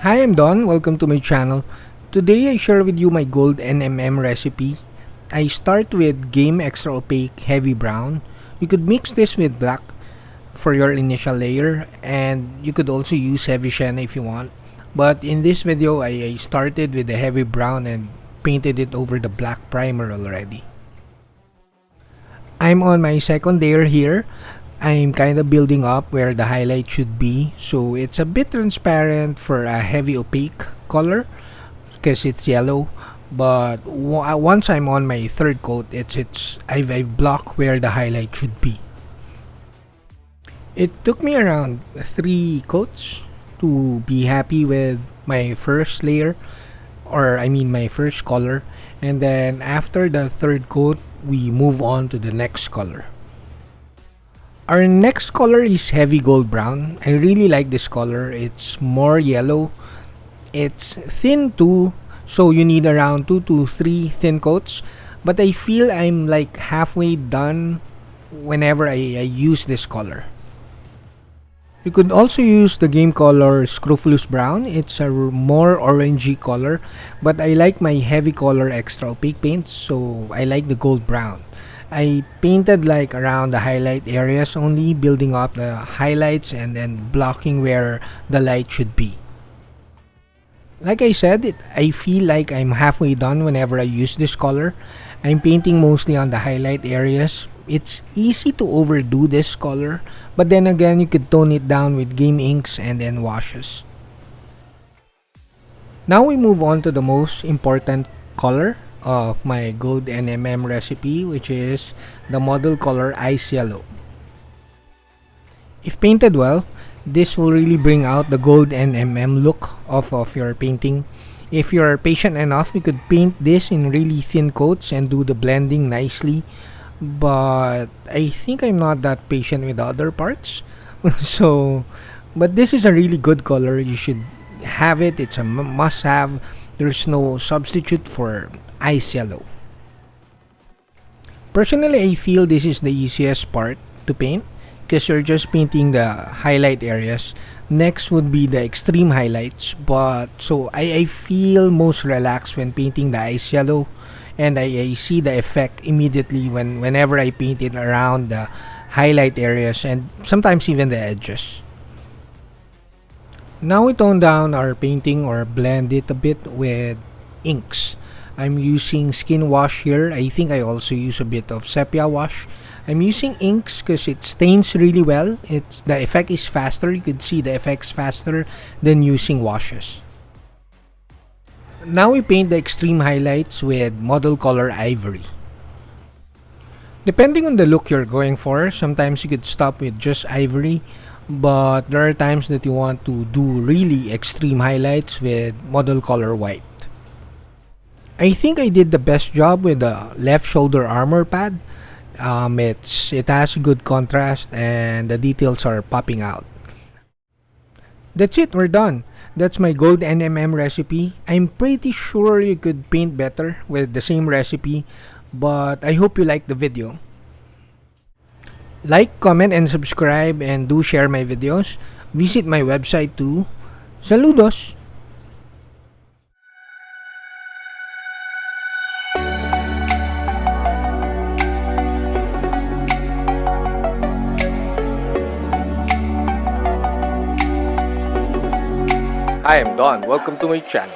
Hi, I'm Don. Welcome to my channel. Today I share with you my gold NMM recipe. I start with Game Extra Opaque Heavy Brown. You could mix this with black for your initial layer, and you could also use heavy sienna if you want. But in this video, I started with the heavy brown and painted it over the black primer already. I'm on my second layer here. I'm kind of building up where the highlight should be, so it's a bit transparent for a heavy opaque color because it's yellow. But once I'm on my third coat, I've blocked where the highlight should be. It took me around 3 coats to be happy with my first layer, or I mean my first color, and then after the third coat, we move on to the next color. Our next color is heavy gold brown. I really like this color. It's more yellow. It's thin too, so you need around 2 to 3 thin coats. But I feel I'm like halfway done whenever I use this color. You could also use the game color Scrofulous Brown. It's a more orangey color, but I like my heavy color extra opaque paints, so I like the gold brown. I painted like around the highlight areas only, building up the highlights and then blocking where the light should be. Like I said, I feel like I'm halfway done whenever I use this color. I'm painting mostly on the highlight areas. It's easy to overdo this color, but then again you could tone it down with game inks and then washes. Now we move on to the most important color of my gold NMM recipe, which is the model color Ice Yellow. If painted well, this will really bring out the gold NMM look of your painting. If you're patient enough, you could paint this in really thin coats and do the blending nicely, but I think I'm not that patient with the other parts. But this is a really good color. You should have it. It's a must have. There's no substitute for Ice Yellow. Personally, I feel this is the easiest part to paint because you're just painting the highlight areas. Next would be the extreme highlights, but so I feel most relaxed when painting the Ice Yellow, and I see the effect immediately whenever I paint it around the highlight areas and sometimes even the edges. Now we tone down our painting or blend it a bit with inks. I'm using skin wash here. I think I also use a bit of sepia wash. I'm using inks because it stains really well. The effect is faster. You could see the effects faster than using washes. Now we paint the extreme highlights with model color Ivory. Depending on the look you're going for, sometimes you could stop with just Ivory, but there are times that you want to do really extreme highlights with model color White. I think I did the best job with the left shoulder armor pad. It has good contrast and the details are popping out. That's it, we're done. That's my gold NMM recipe. I'm pretty sure you could paint better with the same recipe, but I hope you liked the video. Like, comment, and subscribe, and do share my videos. Visit my website too. Saludos! Hi, I'm Don. Welcome to my channel.